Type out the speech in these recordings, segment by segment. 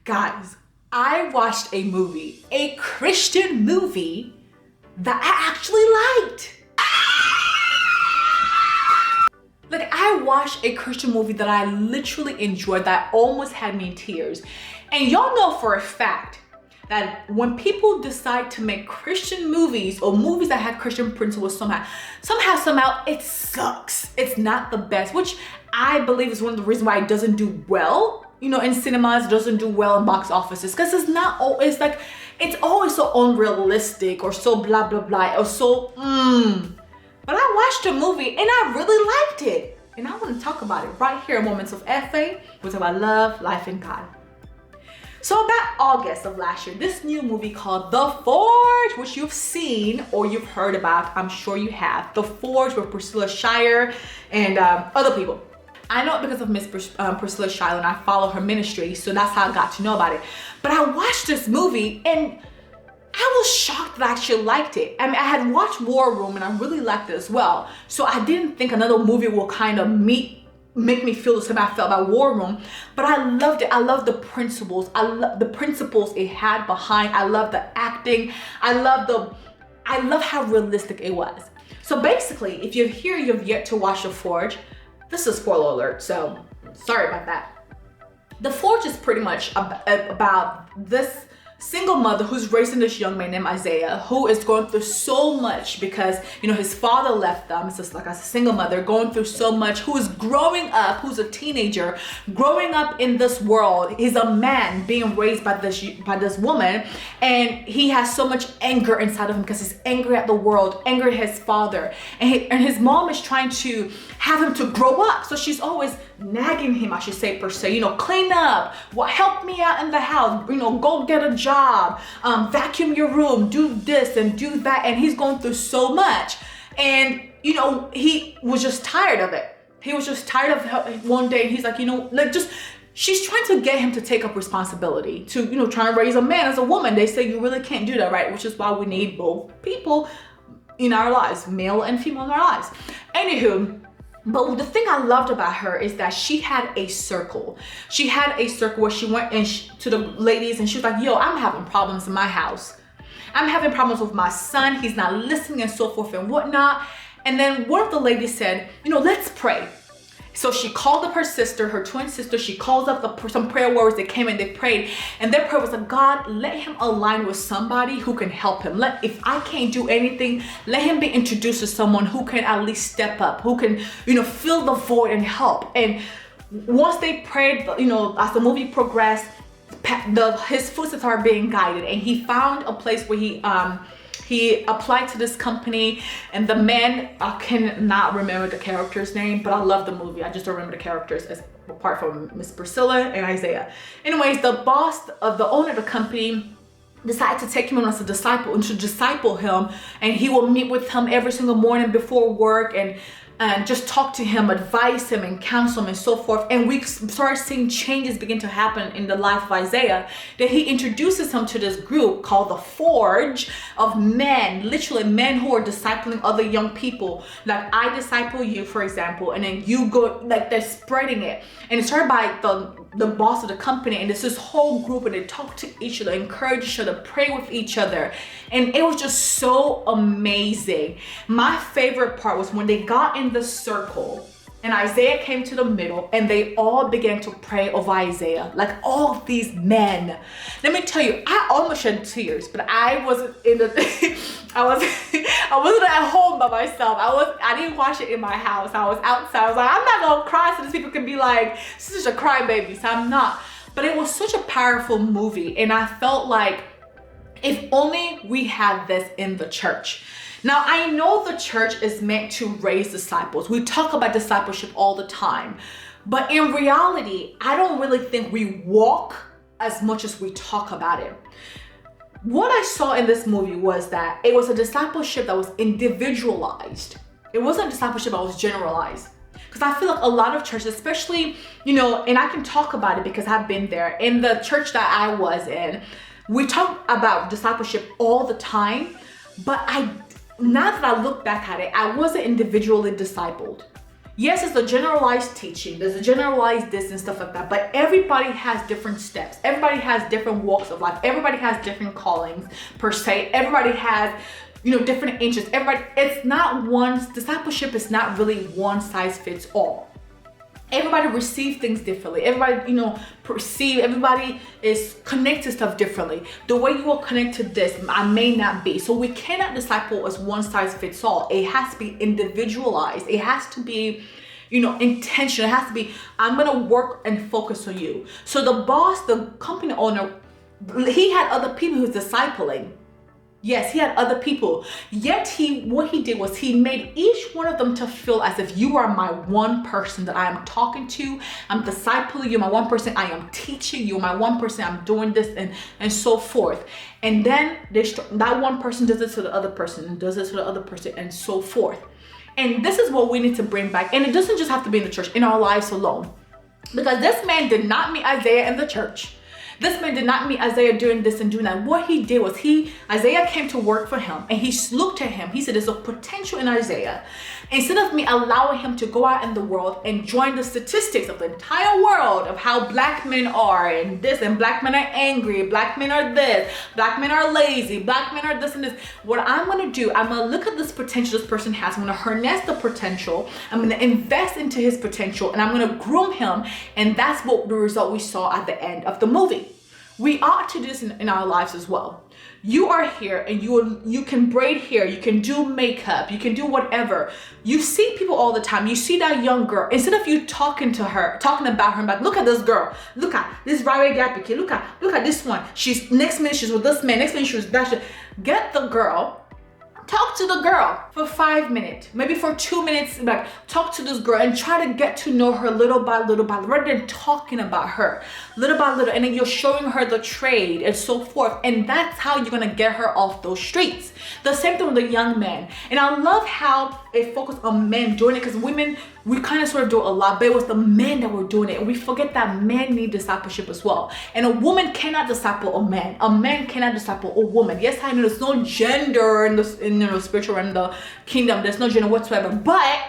Guys, I watched a Christian movie that I actually liked. Like, I watched a Christian movie that I literally enjoyed, that almost had me in tears. And y'all know for a fact that when people decide to make Christian movies or movies that have Christian principles somehow it sucks. It's not the best, which I believe is one of the reasons why it doesn't do well, in cinemas, doesn't do well in box offices, because it's not always like, it's always so unrealistic or so blah, blah, blah, or so, But I watched a movie and I really liked it. And I want to talk about it right here in Moments of FA. We're talking about love, life, and God. So about August of last year, this new movie called The Forge, which you've seen or you've heard about, I'm sure you have. The Forge with Priscilla Shirer and other people. I know it because of Miss Priscilla Shirer, and I follow her ministry, so that's how I got to know about it. But I watched this movie and I was shocked that I actually liked it. I mean, I had watched War Room and I really liked it as well. So I didn't think another movie will kind of make me feel the same I felt about War Room, but I loved it. I love the principles. I love the principles it had behind. I love the acting. I love how realistic it was. So basically, if you're here, you've yet to watch The Forge, this is spoiler alert, so sorry about that. The Forge is pretty much about this single mother who's raising this young man named Isaiah, who is going through so much because, his father left them. It's just like a single mother going through so much, who is growing up, who's a teenager, growing up in this world. He's a man being raised by this woman, and he has so much anger inside of him because he's angry at the world, angry at his father, and his mom is trying to have him to grow up. So she's always nagging him, I should say, per se, clean up, help me out in the house, go get a job, vacuum your room, do this and do that. And he's going through so much. And, he was just tired of it. He was just tired of her. One day he's like, she's trying to get him to take up responsibility to, try and raise a man as a woman. They say you really can't do that, right? Which is why we need both people in our lives, male and female in our lives. Anywho, but the thing I loved about her is that she had a circle. She had a circle where she went to the ladies and she was like, yo, I'm having problems in my house. I'm having problems with my son. He's not listening and so forth and whatnot. And then one of the ladies said, let's pray. So she called up her sister, her twin sister. She calls up some prayer warriors that came and they prayed. And their prayer was like, God, let him align with somebody who can help him. If I can't do anything, let him be introduced to someone who can at least step up, who can, fill the void and help. And once they prayed, as the movie progressed, his footsteps are being guided. And he found a place where he applied to this company, and the man, I cannot remember the character's name, but I love the movie. I just don't remember the characters apart from Miss Priscilla and Isaiah. Anyways, the boss of the owner of the company decided to take him on as a disciple and to disciple him, and he will meet with him every single morning before work and just talk to him, advise him and counsel him and so forth. And we started seeing changes begin to happen in the life of Isaiah, that he introduces him to this group called The Forge of men, literally men who are discipling other young people. Like, I disciple you, for example, and then you go, like, they're spreading it. And it started by the boss of the company, and there's this whole group, and they talk to each other, encourage each other, pray with each other. And it was just so amazing. My favorite part was when they got in the circle and Isaiah came to the middle and they all began to pray over Isaiah, like all of these men. Let me tell you, I almost shed tears, but I wasn't I wasn't at home by myself. I didn't watch it in my house. I was outside. I was like, I'm not gonna cry so these people can be like, this is a crybaby. So I'm not. But it was such a powerful movie, and I felt like, if only we had this in the church. Now, I know the church is meant to raise disciples. We talk about discipleship all the time. But in reality, I don't really think we walk as much as we talk about it. What I saw in this movie was that it was a discipleship that was individualized. It wasn't a discipleship that was generalized. Because I feel like a lot of churches, especially, and I can talk about it because I've been there. In the church that I was in, we talk about discipleship all the time, but now that I look back at it, I wasn't individually discipled. Yes, it's a generalized teaching. There's a generalized this and stuff like that. But everybody has different steps. Everybody has different walks of life. Everybody has different callings per se. Everybody has, different interests. It's not discipleship is not really one size fits all. Everybody receives things differently. Everybody is connected to stuff differently. The way you will connect to this, I may not be. So we cannot disciple as one size fits all. It has to be individualized. It has to be, intentional. It has to be, I'm going to work and focus on you. So the boss, the company owner, he had other people who's discipling. Yes, he had other people. Yet what he did was he made each one of them to feel as if you are my one person that I am talking to. I'm discipling you, my one person. I am teaching you, my one person. I'm doing this and so forth. And then that one person does it to the other person and does it to the other person and so forth. And this is what we need to bring back. And it doesn't just have to be in the church, in our lives alone. Because this man did not meet Isaiah in the church. This man did not meet Isaiah doing this and doing that. What he did was Isaiah came to work for him, and he looked at him. He said, there's a potential in Isaiah. Instead of me allowing him to go out in the world and join the statistics of the entire world of how black men are and this, and black men are angry, black men are this, black men are lazy, black men are this and this. What I'm going to do, I'm going to look at this potential this person has. I'm going to harness the potential. I'm going to invest into his potential, and I'm going to groom him. And that's what the result we saw at the end of the movie. We ought to do this in our lives as well. You are here and you can braid hair, you can do makeup, you can do whatever. You see people all the time. You see that young girl. Instead of you talking about her, like, look at this girl. Look at this Riley Gapike. Look at this one. Next minute she's with this man. Next minute she's with that. Get the girl. Talk to the girl for 5 minutes, maybe for 2 minutes, like talk to this girl and try to get to know her little by little, rather than talking about her little by little. And then you're showing her the trade and so forth. And that's how you're going to get her off those streets. The same thing with the young man. And I love how it focused on men doing it, because women, we kind of sort of do it a lot, but it was the men that were doing it. And we forget that men need discipleship as well. And a woman cannot disciple a man. A man cannot disciple a woman. Yes, I know there's no gender in the spiritual realm, the kingdom. There's no gender whatsoever. But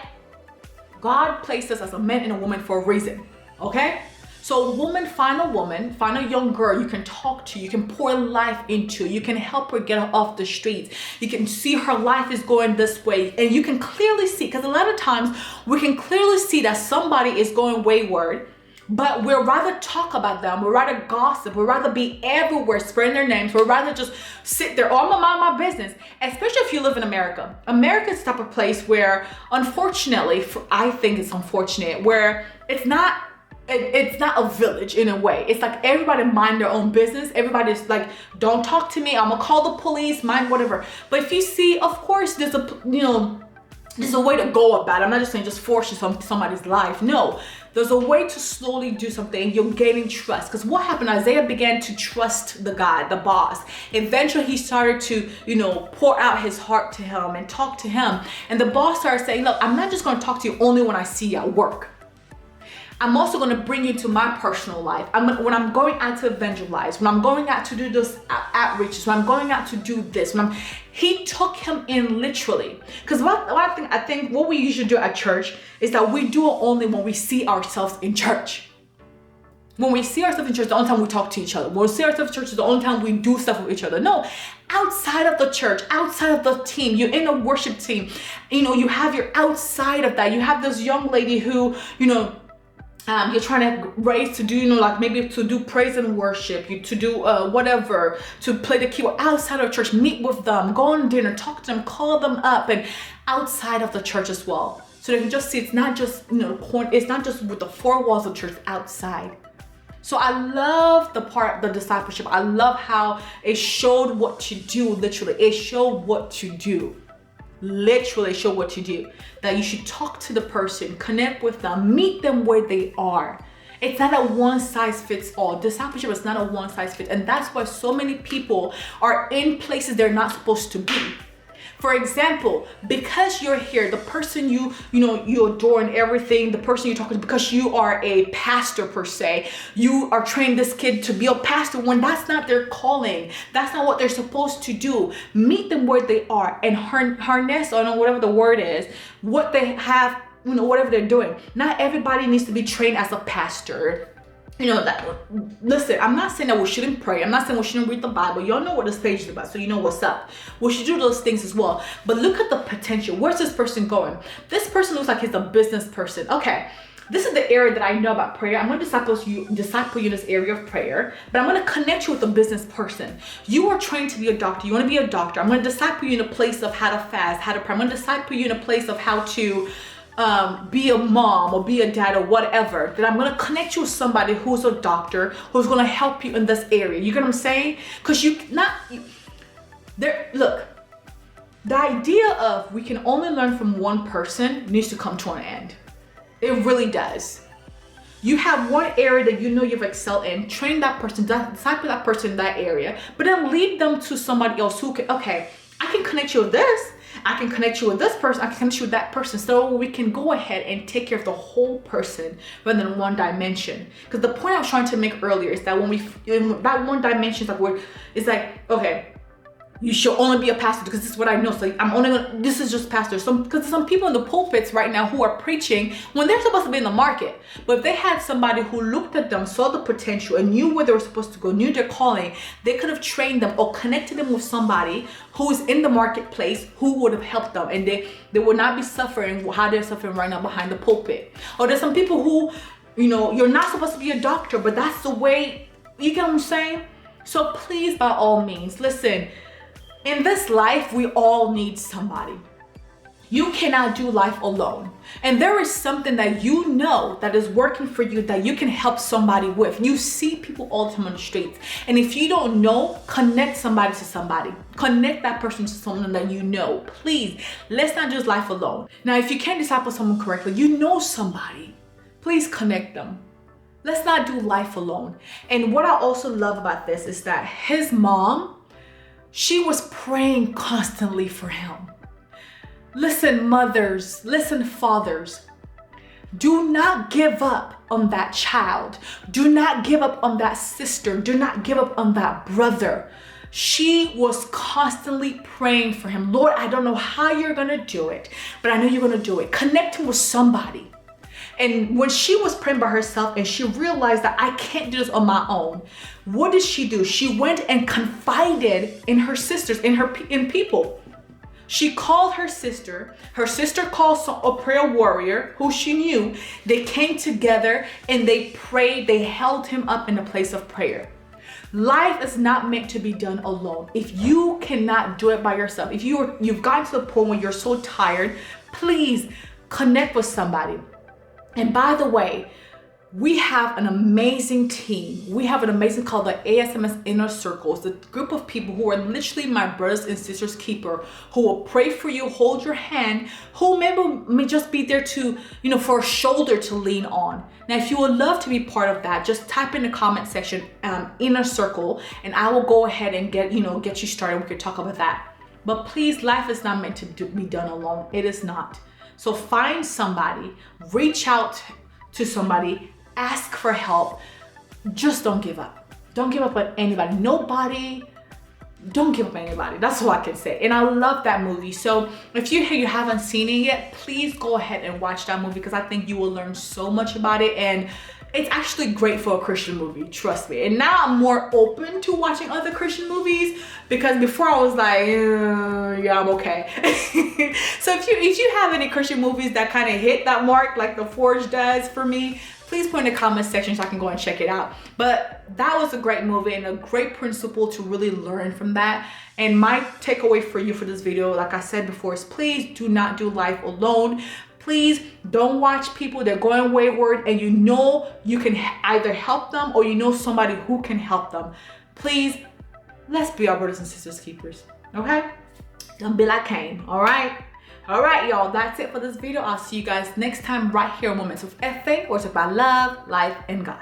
God placed us as a man and a woman for a reason. Okay? So find a young girl you can talk to, you can pour life into, you can help her get off the streets. You can see her life is going this way, and you can clearly see, because a lot of times we can clearly see that somebody is going wayward, but we'd rather talk about them, we'd rather gossip, we'd rather be everywhere spreading their names, we'd rather just sit there, I'm gonna mind my business. Especially if you live in America. America is the type of place where, unfortunately, I think it's unfortunate, where it's not a village in a way. It's like everybody mind their own business. Everybody's like, don't talk to me, I'm gonna call the police, mind whatever. But if you see, of course, there's a way to go about it. I'm not just saying just force somebody's life. No, there's a way to slowly do something. You're gaining trust. Because what happened, Isaiah began to trust the guy, the boss. Eventually he started to, pour out his heart to him and talk to him. And the boss started saying, look, I'm not just gonna talk to you only when I see you at work. I'm also going to bring you to my personal life. When I'm going out to evangelize, when I'm going out to do those outreaches, when I'm going out to do this, he took him in literally. Because I think what we usually do at church is that we do it only when we see ourselves in church. When we see ourselves in church, the only time we talk to each other. When we see ourselves in church is the only time we do stuff with each other. No, outside of the church, outside of the team, you're in a worship team. You have your outside of that. You have this young lady who, you're trying to raise to do, like maybe to do praise and worship, to do whatever, to play the keyboard outside of church, meet with them, go on dinner, talk to them, call them up, and outside of the church as well. So they can just see it's not just, it's not just with the four walls of church, outside. So I love the discipleship. I love how it showed what to do, literally. It showed what to do. Literally show what you do, that you should talk to the person, connect with them, meet them where they are. It's not a one size fits all. Discipleship is not a one size fits, and that's why so many people are in places they're not supposed to be. For example, because you're here, the person you adore and everything, the person you're talking to, because you are a pastor per se, you are training this kid to be a pastor when that's not their calling. That's not what they're supposed to do. Meet them where they are and harness, or whatever the word is, what they have whatever they're doing. Not everybody needs to be trained as a pastor. Listen, I'm not saying that we shouldn't pray. I'm not saying we shouldn't read the Bible. Y'all know what this page is about, so you know what's up. We should do those things as well. But look at the potential. Where's this person going? This person looks like he's a business person. Okay, this is the area that I know about prayer. I'm going to disciple you in this area of prayer, but I'm going to connect you with a business person. You are trained to be a doctor. You want to be a doctor. I'm going to disciple you in a place of how to fast, how to pray. I'm going to disciple you in a place of how to be a mom or be a dad or whatever. That I'm going to connect you with somebody who's a doctor, who's going to help you in this area. You get what I'm saying? Because look, the idea of we can only learn from one person needs to come to an end. It really does. You have one area that you know you've excelled in, train that person, disciple that person in that area, but then lead them to somebody else who can, okay, I can connect you with this, I can connect you with this person, I can connect you with that person, so we can go ahead and take care of the whole person rather than one dimension. Because the point I was trying to make earlier is that when that one dimension is like, okay, you should only be a pastor because this is what I know. So this is just pastor. Because some people in the pulpits right now who are preaching when they're supposed to be in the market. But if they had somebody who looked at them, saw the potential, and knew where they were supposed to go, knew their calling, they could have trained them or connected them with somebody who is in the marketplace who would have helped them. And they would not be suffering how they're suffering right now behind the pulpit. Or there's some people who, you're not supposed to be a doctor, but that's the way, you get what I'm saying? So please, by all means, listen. In this life, we all need somebody. You cannot do life alone. And there is something that you know that is working for you that you can help somebody with. You see people all the time on the streets. And if you don't know, connect somebody to somebody. Connect that person to someone that you know. Please, let's not do life alone. Now, if you can't disciple someone correctly, you know somebody. Please connect them. Let's not do life alone. And what I also love about this is that his mom, she was praying constantly for him. Listen, mothers, listen, fathers, do not give up on that child. Do not give up on that sister. Do not give up on that brother. She was constantly praying for him. Lord, I don't know how you're going to do it, but I know you're going to do it. Connect him with somebody. And when she was praying by herself and she realized that I can't do this on my own, what did she do? She went and confided in her sisters, in people. She called her sister. Her sister called a prayer warrior who she knew. They came together and they prayed. They held him up in a place of prayer. Life is not meant to be done alone. If you cannot do it by yourself, if you've gotten to the point where you're so tired, please connect with somebody. And by the way, we have an amazing team. We have an amazing called the ASMS Inner Circles, the group of people who are literally my brothers and sisters keeper, who will pray for you, hold your hand, who may just be there to, for a shoulder to lean on. Now, if you would love to be part of that, just type in the comment section, Inner Circle, and I will go ahead and get you started. We could talk about that. But please, life is not meant to be done alone. It is not. So find somebody, reach out to somebody, ask for help. Just don't give up. Don't give up on anybody. Don't give up on anybody. That's all I can say. And I love that movie. So if you haven't seen it yet, please go ahead and watch that movie because I think you will learn so much about it. And it's actually great for a Christian movie, trust me. And now I'm more open to watching other Christian movies because before I was like, yeah, I'm okay. So if you have any Christian movies that kind of hit that mark like The Forge does for me, please put in the comment section so I can go and check it out. But that was a great movie and a great principle to really learn from that. And my takeaway for you for this video, like I said before, is please do not do life alone. Please don't watch people that are going wayward and you can either help them or somebody who can help them. Please, let's be our brothers and sisters keepers, okay? Don't be like Cain, all right? All right, y'all, that's it for this video. I'll see you guys next time right here on Moments of Faith, where it's about love, life, and God.